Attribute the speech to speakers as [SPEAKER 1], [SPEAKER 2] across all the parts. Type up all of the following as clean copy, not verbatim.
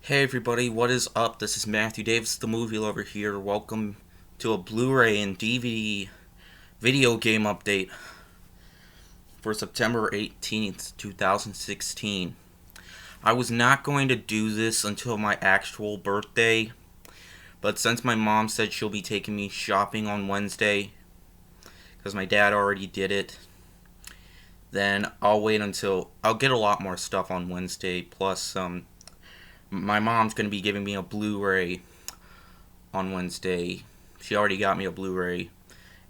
[SPEAKER 1] Hey everybody, what is up? This is Matthew Davis, the movie lover here. Welcome to a Blu-ray and DVD video game update for September 18th, 2016. I was not going to do this until my actual birthday, but since my mom said she'll be taking me shopping on Wednesday, because my dad already did it, then I'll get a lot more stuff on Wednesday, plus my mom's going to be giving me a Blu-ray on Wednesday. She already got me a Blu-ray,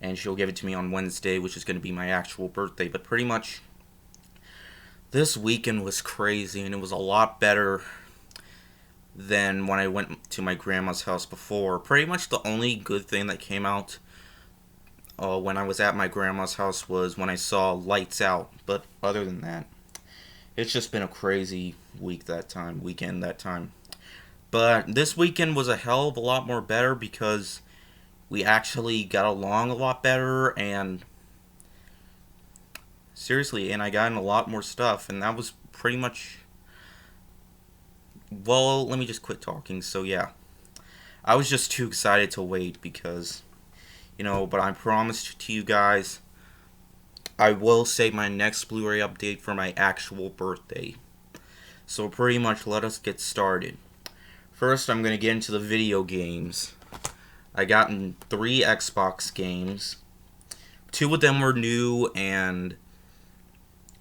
[SPEAKER 1] and she'll give it to me on Wednesday, which is going to be my actual birthday. But pretty much, this weekend was crazy, and it was a lot better than when I went to my grandma's house before. Pretty much the only good thing that came out when I was at my grandma's house was when I saw Lights Out. But other than that, it's just been a crazy weekend that time. But this weekend was a hell of a lot more better because we actually got along a lot better and seriously, and I got in a lot more stuff, and that was pretty much. Well, let me just quit talking. So yeah, I was just too excited to wait because, but I promised to you guys I will save my next Blu-ray update for my actual birthday. So pretty much let us get started. First, I'm going to get into the video games. I got in 3 Xbox games. 2 of them were new and...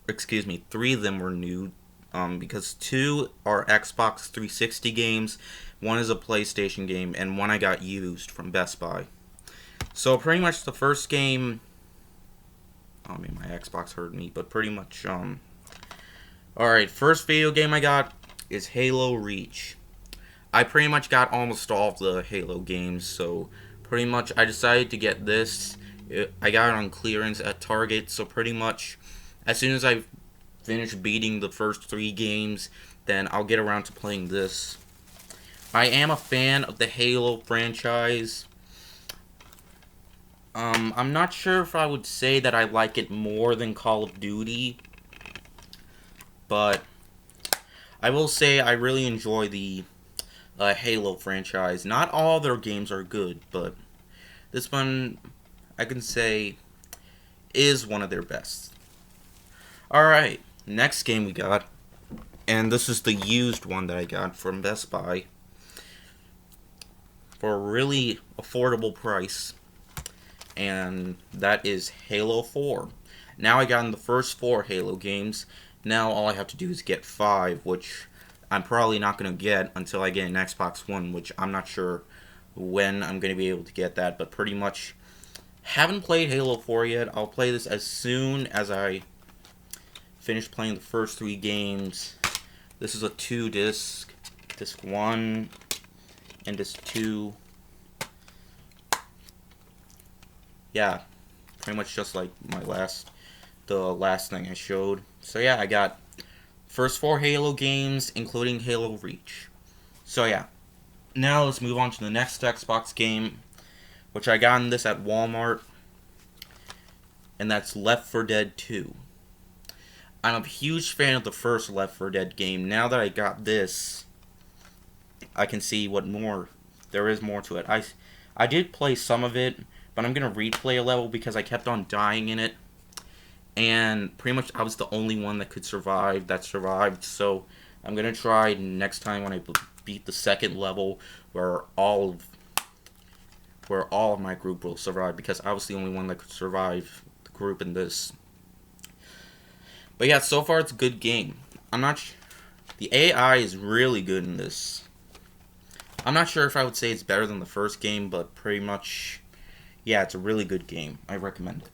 [SPEAKER 1] 3 of them were new. Because 2 are Xbox 360 games, 1 is a PlayStation game, and 1 I got used from Best Buy. So pretty much the first game... I mean, my Xbox heard me, but pretty much, Alright, first video game I got is Halo Reach. I pretty much got almost all of the Halo games, so pretty much I decided to get this. I got it on clearance at Target, so pretty much as soon as I finish beating the first 3 games, then I'll get around to playing this. I am a fan of the Halo franchise. I'm not sure if I would say that I like it more than Call of Duty, but I will say I really enjoy the Halo franchise. Not all their games are good, but this one, I can say, is one of their best. Alright, next game we got, and this is the used one that I got from Best Buy for a really affordable price. And that is Halo 4. Now I got in the first 4 Halo games. Now all I have to do is get 5, which I'm probably not going to get until I get an Xbox One, which I'm not sure when I'm going to be able to get that, but pretty much haven't played Halo 4 yet. I'll play this as soon as I finish playing the first 3 games. This is a 2-disc, disc 1 and disc 2. Yeah, pretty much just like the last thing I showed. So yeah, I got first 4 Halo games, including Halo Reach. So yeah, now let's move on to the next Xbox game, which I got in this at Walmart, and that's Left 4 Dead 2. I'm a huge fan of the first Left 4 Dead game. Now that I got this, I can see what more there is more to it. I did play some of it, but I'm going to replay a level because I kept on dying in it. And pretty much I was the only one that survived. So I'm going to try next time when I beat the second level where all of my group will survive, because I was the only one that could survive the group in this. But yeah, so far it's a good game. The AI is really good in this. I'm not sure if I would say it's better than the first game, but pretty much, yeah, it's a really good game. I recommend it.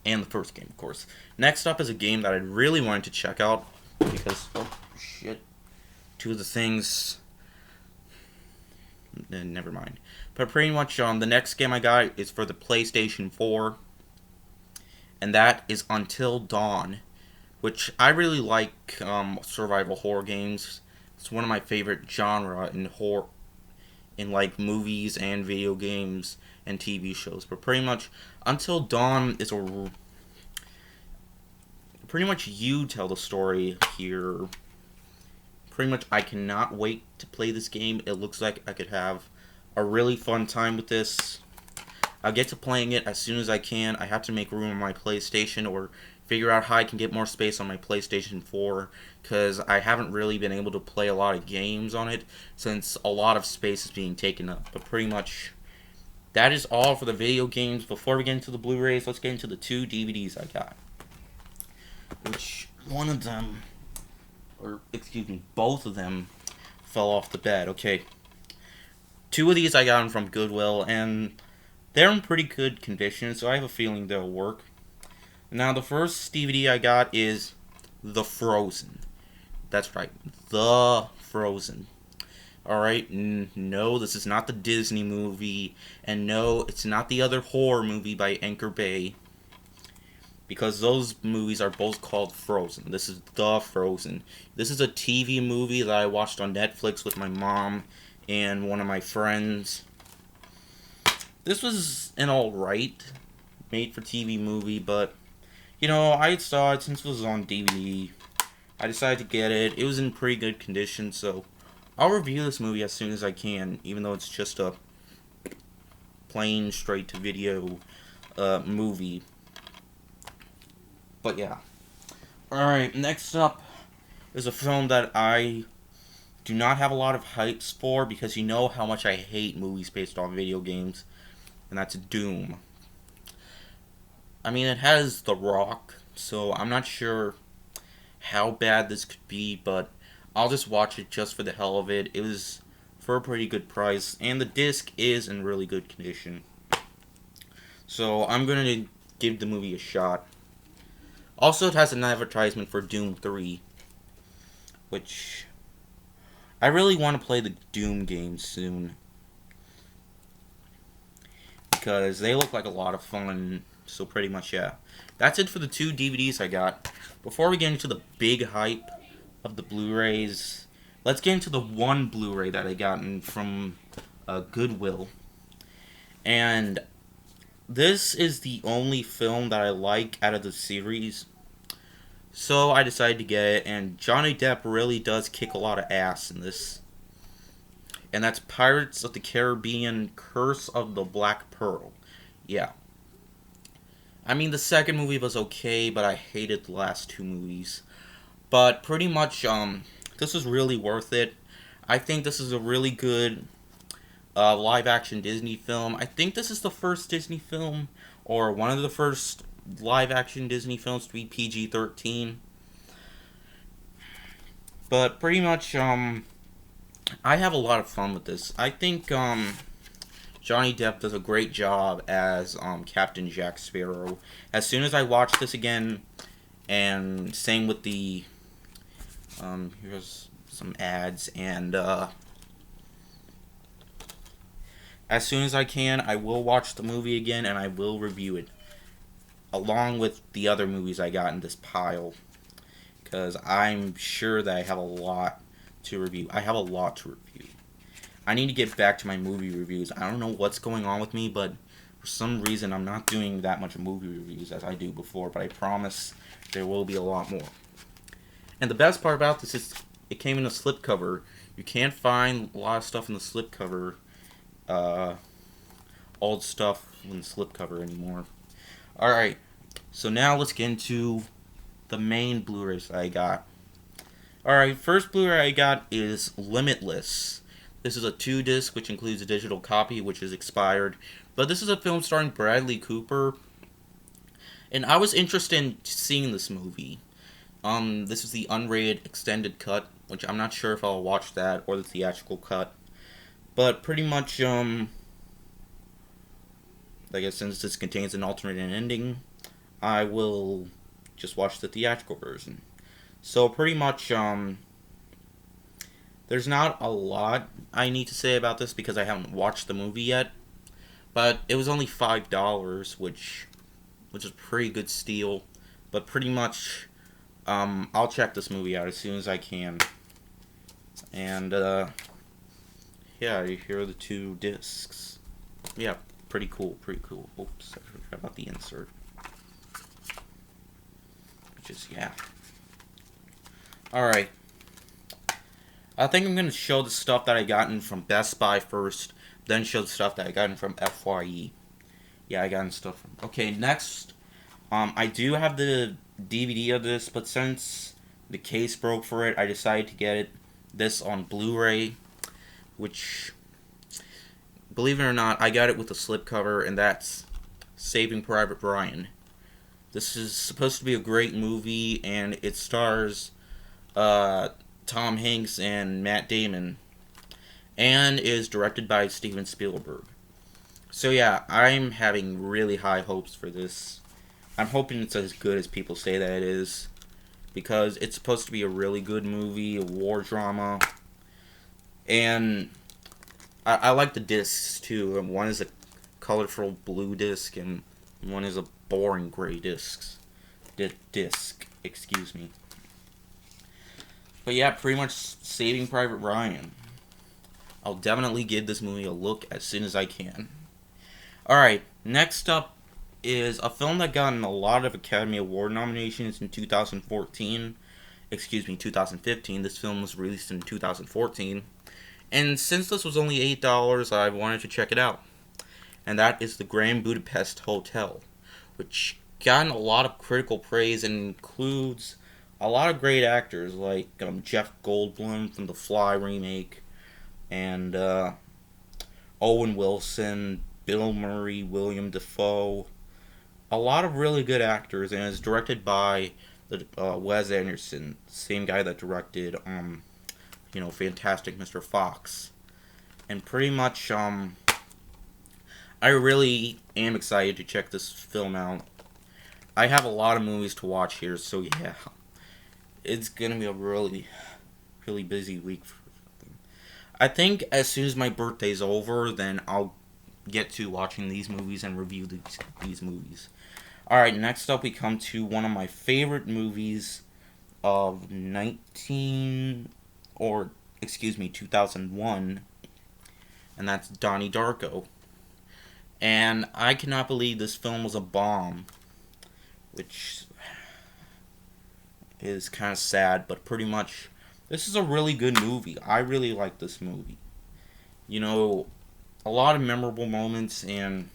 [SPEAKER 1] And the first game, of course. Next up is a game that I really wanted to check out because, oh shit, 2 of the things, never mind. But pretty much, the next game I got is for the PlayStation 4, and that is Until Dawn, which I really like. Survival horror games. It's one of my favorite genre in like movies and video games and TV shows. But pretty much, Until Dawn is pretty much you tell the story here. pretty much I cannot wait to play this game. It looks like I could have a really fun time with this. I'll get to playing it as soon as I can. I have to make room on my PlayStation or figure out how I can get more space on my PlayStation 4, because I haven't really been able to play a lot of games on it since a lot of space is being taken up. But pretty much that is all for the video games. Before we get into the Blu-rays, let's get into the 2 DVDs I got. Which one of them, or excuse me, both of them fell off the bed. Okay. 2 of these I got them from Goodwill, and they're in pretty good condition, so I have a feeling they'll work. Now, the first DVD I got is The Frozen. That's right, The Frozen. Alright, no, this is not the Disney movie, and no, it's not the other horror movie by Anchor Bay, because those movies are both called Frozen. This is The Frozen. This is a TV movie that I watched on Netflix with my mom and one of my friends. This was an alright made-for-TV movie, but, you know, I saw it since it was on DVD. I decided to get it. It was in pretty good condition, so I'll review this movie as soon as I can, even though it's just a plain, straight-to-video movie. But, yeah. Alright, next up is a film that I do not have a lot of hypes for, because you know how much I hate movies based on video games. And that's Doom. I mean, it has The Rock, so I'm not sure how bad this could be, but I'll just watch it just for the hell of it. It was for a pretty good price, and the disc is in really good condition. So I'm going to give the movie a shot. Also, it has an advertisement for Doom 3, which I really want to play the Doom games soon, because they look like a lot of fun. So pretty much, yeah. That's it for the 2 DVDs I got. Before we get into the big hype of the Blu-rays, let's get into the 1 Blu-ray that I gotten from Goodwill. And this is the only film that I like out of the series, so I decided to get it. And Johnny Depp really does kick a lot of ass in this. And that's Pirates of the Caribbean: Curse of the Black Pearl. Yeah. I mean, the second movie was okay, but I hated the last 2 movies. But pretty much, this was really worth it. I think this is a really good live-action Disney film. I think this is the first Disney film, or one of the first live-action Disney films to be PG-13. But pretty much, I have a lot of fun with this. I think Johnny Depp does a great job as Captain Jack Sparrow. As soon as I watch this again, and same with the here's some ads, and as soon as I can, I will watch the movie again, and I will review it, along with the other movies I got in this pile, because I'm sure that I have a lot to review. I have a lot to review. I need to get back to my movie reviews. I don't know what's going on with me, but for some reason I'm not doing that much movie reviews as I do before, but I promise there will be a lot more. And the best part about this is it came in a slipcover. You can't find a lot of stuff in the slipcover, old stuff in the slipcover anymore. Alright, so now let's get into the main Blu-rays I got. Alright, first Blu-ray I got is Limitless. This is a 2-disc, which includes a digital copy, which is expired. But this is a film starring Bradley Cooper. And I was interested in seeing this movie. This is the unrated extended cut, which I'm not sure if I'll watch that or the theatrical cut. But pretty much, I guess since this contains an alternate ending, I will just watch the theatrical version. So pretty much, there's not a lot I need to say about this because I haven't watched the movie yet. But it was only $5, which is a pretty good steal. But pretty much, I'll check this movie out as soon as I can. And, yeah, here are the 2 discs. Yeah, pretty cool, pretty cool. Oops, I forgot about the insert. Which is, yeah. Alright. I think I'm gonna show the stuff that I gotten from Best Buy first, then show the stuff that I gotten from FYE. Yeah, I gotten stuff from. Okay, next, I do have the DVD of this, but since the case broke for it, I decided to get this on Blu-ray, which, believe it or not, I got it with a slipcover, and that's Saving Private Ryan. This is supposed to be a great movie, and it stars Tom Hanks and Matt Damon, and is directed by Steven Spielberg. So yeah, I'm having really high hopes for this. I'm hoping it's as good as people say that it is, because it's supposed to be a really good movie, a war drama, and I like the discs too. One is a colorful blue disc, and one is a boring gray disc. Excuse me. But yeah, pretty much Saving Private Ryan. I'll definitely give this movie a look as soon as I can. Alright, next up is a film that got a lot of Academy Award nominations in 2014. Excuse me, 2015. This film was released in 2014. And since this was only $8, I wanted to check it out. And that is the Grand Budapest Hotel, which gotten a lot of critical praise and includes a lot of great actors like Jeff Goldblum from the Fly remake, and Owen Wilson, Bill Murray, William Dafoe. A lot of really good actors, and it's directed by Wes Anderson, same guy that directed Fantastic Mr. Fox. And pretty much I really am excited to check this film out. I have a lot of movies to watch here, so yeah, it's gonna be a really, really busy week. I think as soon as my birthday's over, then I'll get to watching these movies and review these movies. Alright, next up we come to one of my favorite movies of 2001, and that's Donnie Darko. And I cannot believe this film was a bomb, which is kind of sad, but pretty much this is a really good movie. I really like this movie. A lot of memorable moments, and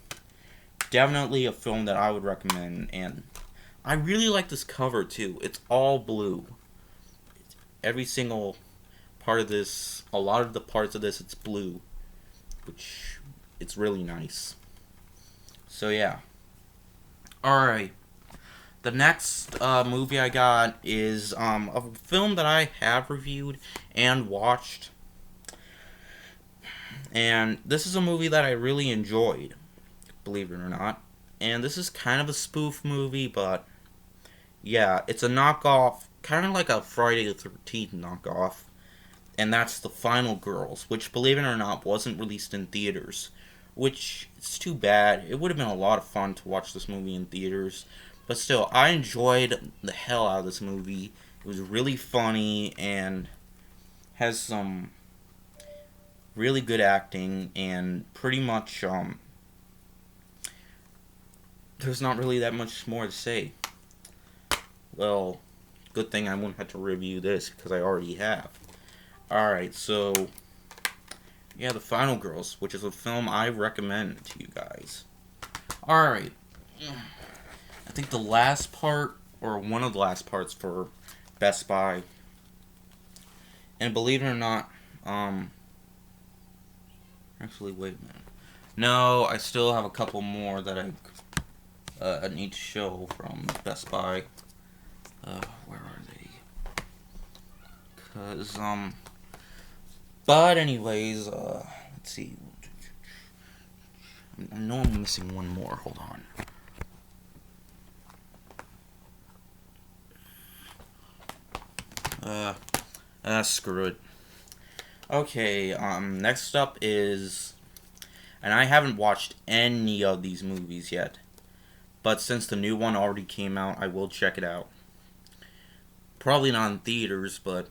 [SPEAKER 1] definitely a film that I would recommend. And I really like this cover too. It's all blue. Every single part of this, a lot of the parts of this, it's blue, which it's really nice. So yeah. Alright. The next movie I got is a film that I have reviewed and watched. And this is a movie that I really enjoyed, believe it or not. And this is kind of a spoof movie, but yeah, it's a knockoff, kind of like a Friday the 13th knockoff. And that's The Final Girls, which, believe it or not, wasn't released in theaters. Which, it's too bad. It would have been a lot of fun to watch this movie in theaters. But still, I enjoyed the hell out of this movie. It was really funny and has some really good acting, and pretty much, there's not really that much more to say. Well, good thing I won't have to review this, because I already have. Alright, so yeah, The Final Girls, which is a film I recommend to you guys. Alright. I think the last part, or one of the last parts for Best Buy. And believe it or not, actually, wait a minute. No, I still have a couple more that I need to show from Best Buy. Where are they? But anyways, let's see. I know I'm missing one more. Hold on. Screw it. Okay, next up is, and I haven't watched any of these movies yet, but since the new one already came out, I will check it out. Probably not in theaters, but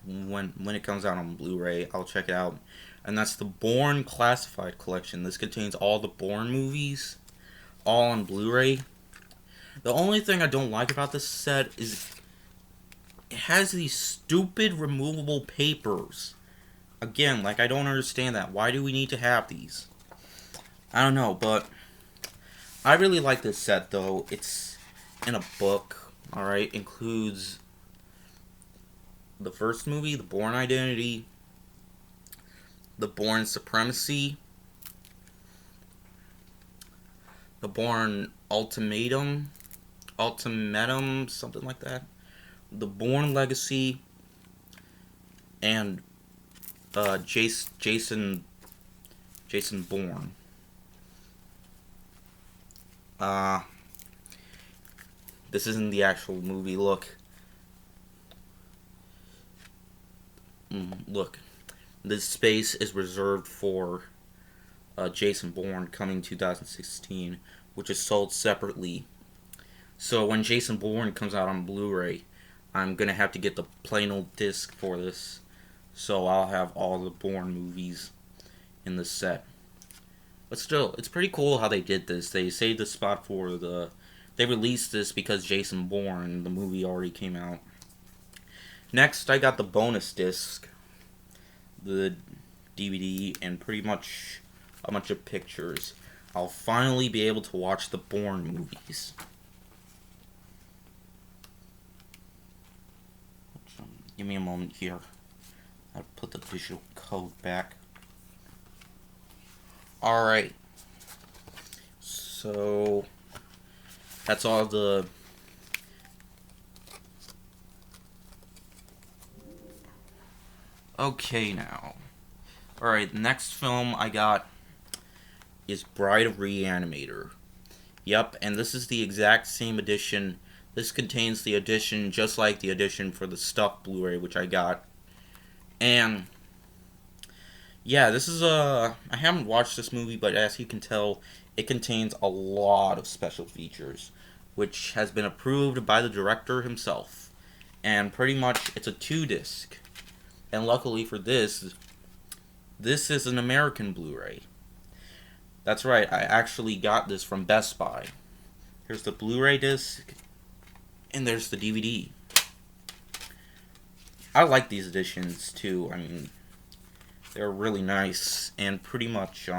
[SPEAKER 1] when it comes out on Blu-ray, I'll check it out. And that's the Bourne Classified Collection. This contains all the Bourne movies, all on Blu-ray. The only thing I don't like about this set is it has these stupid removable papers. Again, like, I don't understand that. Why do we need to have these? I don't know, but I really like this set, though. It's in a book, alright? Includes the first movie, The Bourne Identity, The Bourne Supremacy, The Bourne Ultimatum, something like that, The Bourne Legacy, and Jason Bourne. This isn't the actual movie. Look. Look. This space is reserved for Jason Bourne coming 2016, which is sold separately. So when Jason Bourne comes out on Blu-ray, I'm gonna have to get the plain old disc for this. So I'll have all the Bourne movies in the set. But still, it's pretty cool how they did this. They saved the spot for the... They released this because Jason Bourne, the movie, already came out. Next, I got the bonus disc, the DVD, and pretty much a bunch of pictures. I'll finally be able to watch the Bourne movies. Give me a moment here. I'll put the digital code back. Alright. So, that's all the... Okay, now. Alright, the next film I got is Bride of ReAnimator. Yep, and this is the exact same edition. This contains the edition just like the edition for the stuffed Blu-ray, which I got. And yeah, this is I haven't watched this movie, but as you can tell, it contains a lot of special features, which has been approved by the director himself. And pretty much, it's a 2-disc. And luckily for this is an American Blu-ray. That's right, I actually got this from Best Buy. Here's the Blu-ray disc, and there's the DVD. I like these editions too. I mean, they're really nice, and pretty much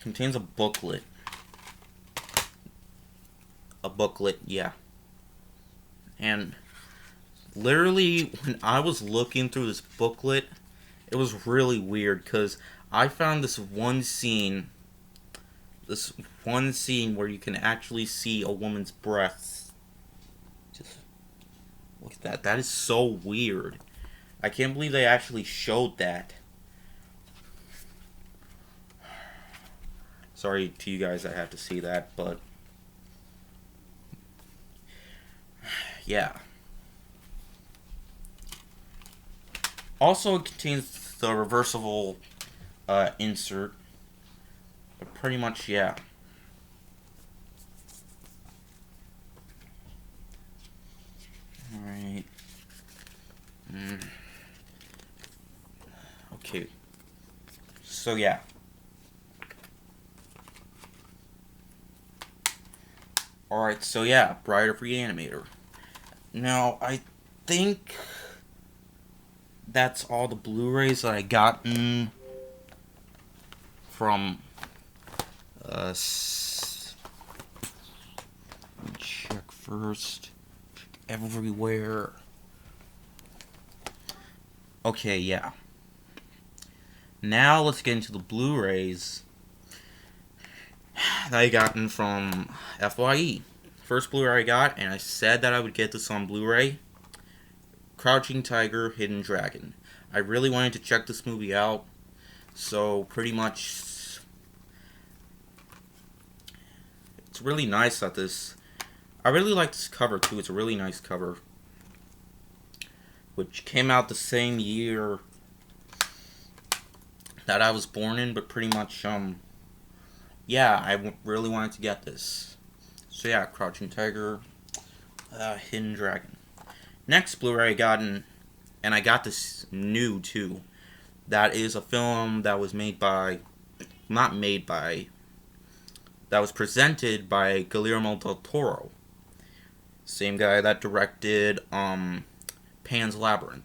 [SPEAKER 1] contains a booklet. Yeah. And literally, when I was looking through this booklet, it was really weird because I found this one scene where you can actually see a woman's breasts. Just look at that. That is so weird. I can't believe they actually showed that. Sorry to you guys that have to see that, but yeah. Also, it contains the reversible insert. But pretty much, yeah. Alright. Okay. So, yeah. Alright, so yeah, Bride of ReAnimator. Now, I think that's all the Blu-rays that I gotten from let me check first. Check everywhere. Okay, yeah. Now let's get into the Blu-rays that I gotten from FYE. First Blu-ray I got, and I said that I would get this on Blu-ray, Crouching Tiger, Hidden Dragon. I really wanted to check this movie out, so pretty much it's really nice that this... I really like this cover too. It's a really nice cover, which came out the same year that I was born in, but pretty much, yeah, I really wanted to get this. So yeah, Crouching Tiger, Hidden Dragon. Next Blu-ray I gotten, and I got this new too. That is a film that was made by, that was presented by Guillermo del Toro. Same guy that directed Pan's Labyrinth.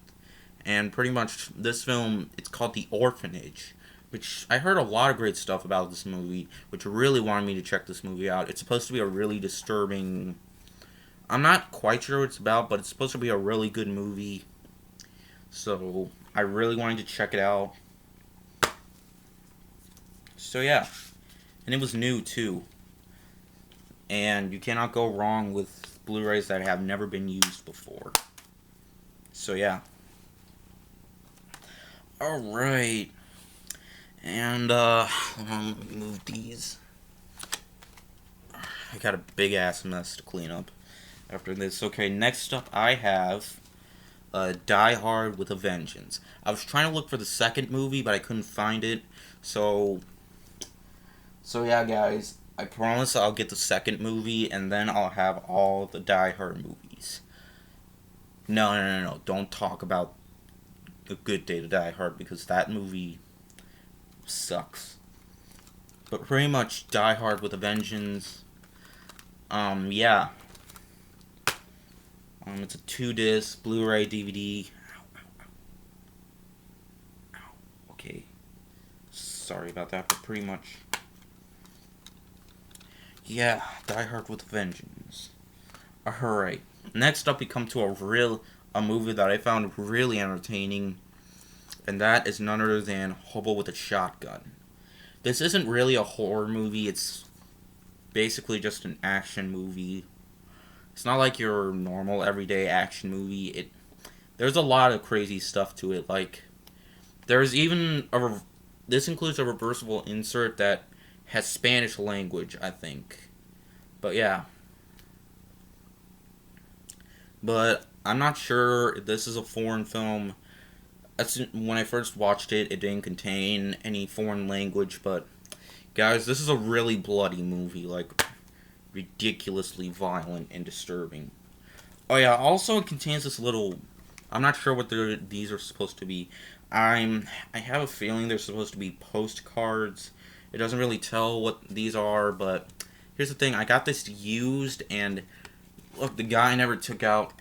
[SPEAKER 1] And pretty much this film, it's called The Orphanage, which I heard a lot of great stuff about this movie, which really wanted me to check this movie out. It's supposed to be a really disturbing... I'm not quite sure what it's about, but it's supposed to be a really good movie. So I really wanted to check it out. So yeah, and it was new too. And you cannot go wrong with Blu-rays that have never been used before. So yeah. Alright. And let me move these. I got a big ass mess to clean up after this. Okay, next up I have Die Hard with a Vengeance. I was trying to look for the second movie, but I couldn't find it. So yeah, guys, I promise I'll get the second movie, and then I'll have all the Die Hard movies. No. Don't talk about A Good Day to Die Hard, because that movie sucks. But pretty much Die Hard with a Vengeance. Yeah. It's a 2-disc, Blu-ray, DVD. Ow. Okay. Sorry about that, but pretty much... Yeah, Die Hard with a Vengeance. Alright. Next up, we come to a movie that I found really entertaining, and that is none other than Hobo with a Shotgun. This isn't really a horror movie, it's basically just an action movie. It's not like your normal everyday action movie. There's a lot of crazy stuff to it. Like, there's even this includes a reversible insert that has Spanish language, I think. But yeah. But I'm not sure if this is a foreign film. When I first watched it, it didn't contain any foreign language, but guys, this is a really bloody movie, like ridiculously violent and disturbing. Oh yeah, also it contains this little... I'm not sure what these are supposed to be. I have a feeling they're supposed to be postcards. It doesn't really tell what these are, but here's the thing. I got this used, and look, the guy never took out...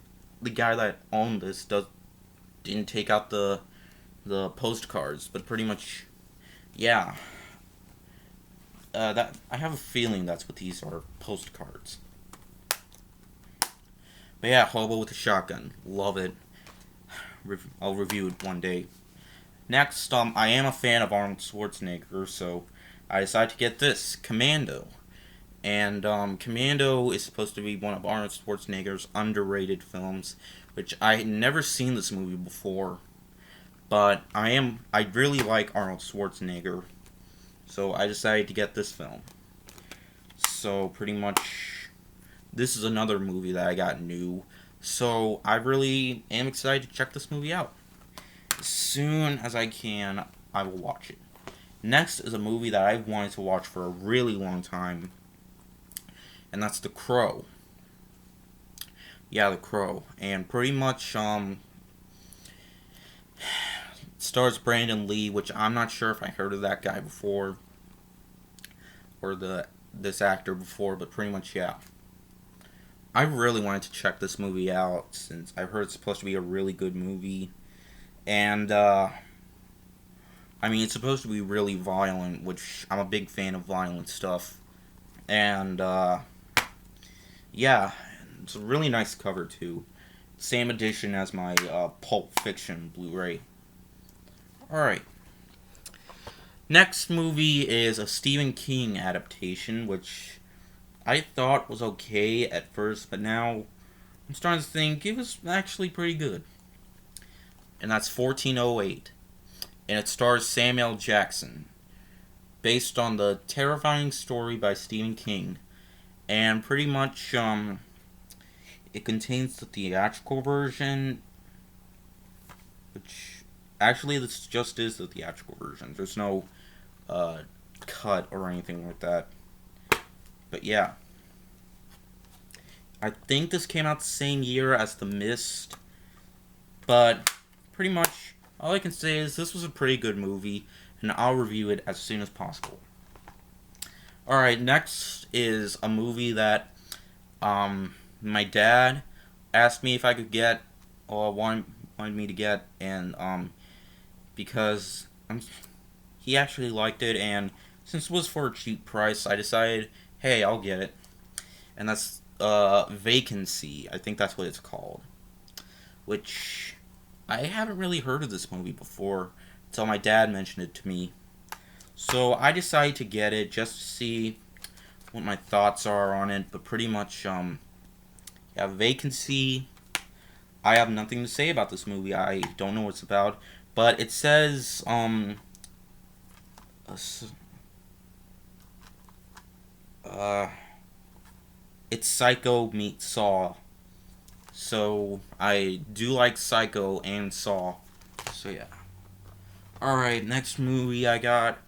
[SPEAKER 1] The guy that owned this didn't take out the postcards, but pretty much, yeah. That I have a feeling that's what these are, postcards. But yeah, Hobo with a Shotgun, love it. I'll review it one day. Next, I am a fan of Arnold Schwarzenegger, so I decided to get this, Commando. And Commando is supposed to be one of Arnold Schwarzenegger's underrated films, which I had never seen this movie before. But I really like Arnold Schwarzenegger, so I decided to get this film. So pretty much, this is another movie that I got new, so I really am excited to check this movie out. As soon as I can, I will watch it. Next is a movie that I've wanted to watch for a really long time, and that's The Crow. Yeah, The Crow. And pretty much, it stars Brandon Lee, which I'm not sure if I heard of that guy before, or this actor before, but pretty much, yeah. I really wanted to check this movie out, since I've heard it's supposed to be a really good movie. And, I mean, it's supposed to be really violent, which I'm a big fan of violent stuff. And, yeah, it's a really nice cover, too. Same edition as my Pulp Fiction Blu-ray. Alright. Next movie is a Stephen King adaptation, which I thought was okay at first, but now I'm starting to think it was actually pretty good. And that's 1408. And it stars Samuel L. Jackson, based on the terrifying story by Stephen King. And pretty much, it contains the theatrical version, which, actually, this just is the theatrical version. There's no, cut or anything like that. But yeah. I think this came out the same year as The Mist. But, pretty much, all I can say is this was a pretty good movie, and I'll review it as soon as possible. Alright, next is a movie that, my dad asked me if I could get, or wanted me to get, and because he actually liked it, and since it was for a cheap price, I decided, hey, I'll get it. And that's Vacancy. I think that's what it's called. Which I haven't really heard of this movie before until my dad mentioned it to me. So I decided to get it just to see what my thoughts are on it. But pretty much, yeah, Vacancy. I have nothing to say about this movie. I don't know what it's about, but it says uh, it's Psycho meets Saw. So I do like Psycho and Saw. So yeah. Alright, next movie I got,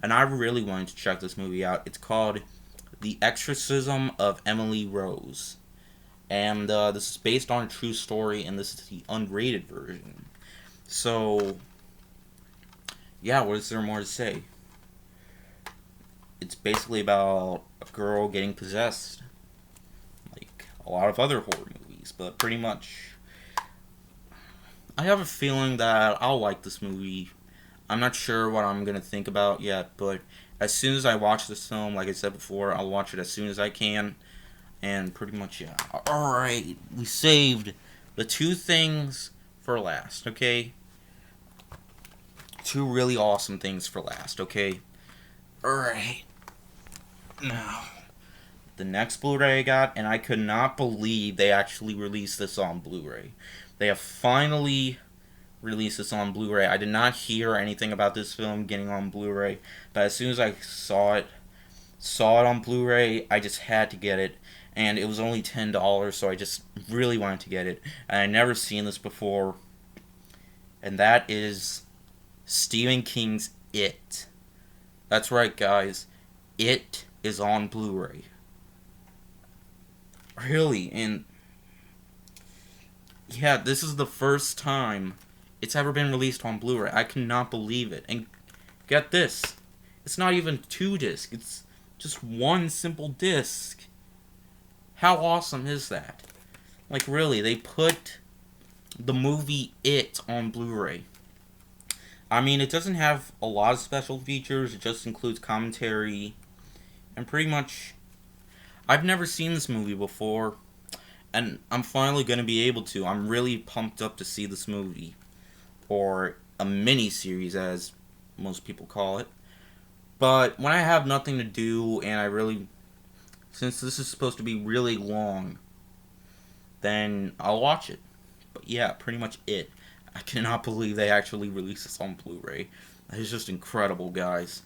[SPEAKER 1] and I really wanted to check this movie out. It's called The Exorcism of Emily Rose. And this is based on a true story, and this is the unrated version. So, yeah, what is there more to say? It's basically about a girl getting possessed. Like a lot of other horror movies, but pretty much. I have a feeling that I'll like this movie. I'm not sure what I'm going to think about yet, but as soon as I watch this film, like I said before, I'll watch it as soon as I can. And pretty much, yeah. Alright, we saved the two things for last, okay? Two really awesome things for last, okay? Alright. Now, the next Blu-ray I got, and I could not believe they actually released this on Blu-ray. They have finally released this on Blu-ray. I did not hear anything about this film getting on Blu-ray, but as soon as I saw it on Blu-ray, I just had to get it. And it was only $10, so I just really wanted to get it. And I'd never seen this before. And that is Stephen King's It. That's right, guys. It is on Blu-ray. Really, and yeah, this is the first time it's ever been released on Blu-ray. I cannot believe it. And get this. It's not even 2 discs. It's just one simple disc. How awesome is that? Like, really, they put the movie It on Blu-ray. I mean, it doesn't have a lot of special features. It just includes commentary. And pretty much, I've never seen this movie before. And I'm finally going to be able to. I'm really pumped up to see this movie. Or a mini-series, as most people call it. But when I have nothing to do, and I really... Since this is supposed to be really long, then I'll watch it. But yeah, pretty much it. I cannot believe they actually released this on Blu-ray. That is just incredible, guys.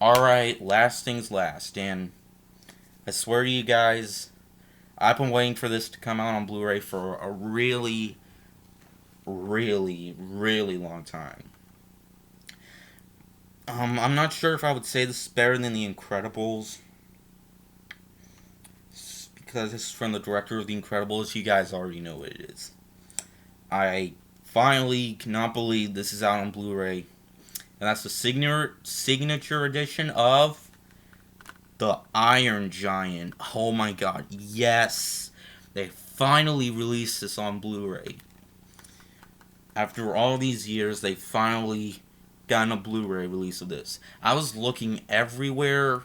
[SPEAKER 1] Alright, last things last. And I swear to you guys, I've been waiting for this to come out on Blu-ray for a really, really, really long time. I'm not sure if I would say this is better than The Incredibles, because this is from the director of The Incredibles. You guys already know what it is. I finally cannot believe this is out on Blu-ray. And that's the signature edition of The Iron Giant. Oh my god, yes! They finally released this on Blu-ray. After all these years, they finally gotten a Blu-ray release of this. I was looking everywhere.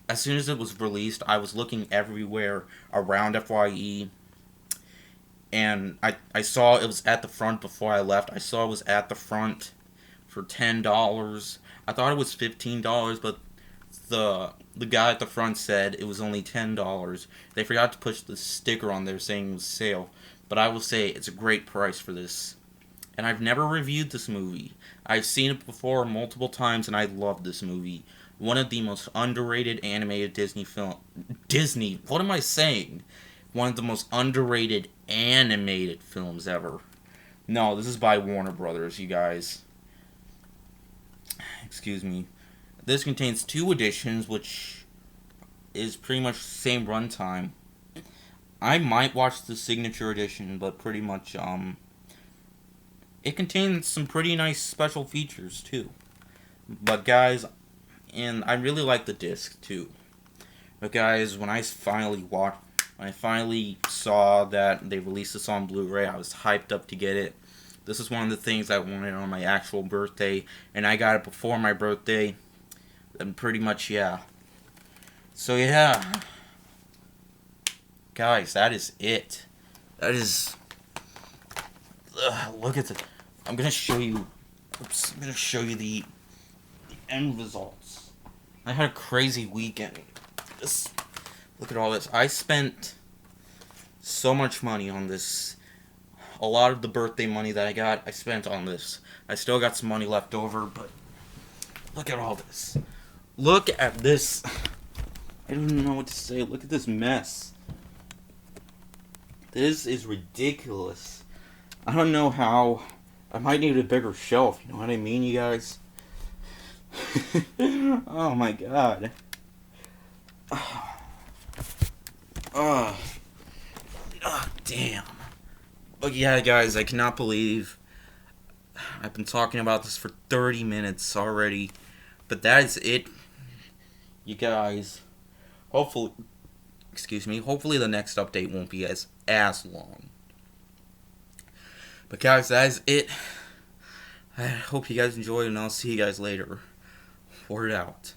[SPEAKER 1] As soon as it was released, I was looking everywhere around FYE. And I saw it was at the front before I left. I saw it was at the front for $10. I thought it was $15, but the guy at the front said it was only $10. They forgot to push the sticker on there saying it was sale. But I will say it's a great price for this. And I've never reviewed this movie. I've seen it before multiple times, and I love this movie. One of the most underrated animated Disney, what am I saying? One of the most underrated animated films ever. No, this is by Warner Brothers, you guys. Excuse me. This contains 2 editions, which is pretty much the same runtime. I might watch the signature edition, but pretty much, it contains some pretty nice special features, too. But guys, and I really like the disc, too. But guys, when I I finally saw that they released this on Blu-ray. I was hyped up to get it. This is one of the things I wanted on my actual birthday, and I got it before my birthday. And pretty much, yeah. So yeah, guys, that is it. That is. Look at it. I'm gonna show you. Oops. I'm gonna show you the end results. I had a crazy weekend. Just look at all this. I spent so much money on this. A lot of the birthday money that I got, I spent on this. I still got some money left over, but look at all this. Look at this. I don't even know what to say. Look at this mess. This is ridiculous. I don't know how. I might need a bigger shelf. You know what I mean, you guys? Oh my god. Oh, damn. But yeah, guys, I cannot believe I've been talking about this for 30 minutes already. But that is it, you guys. Hopefully, hopefully the next update won't be as long. But guys, that is it. I hope you guys enjoyed, and I'll see you guys later. Word out.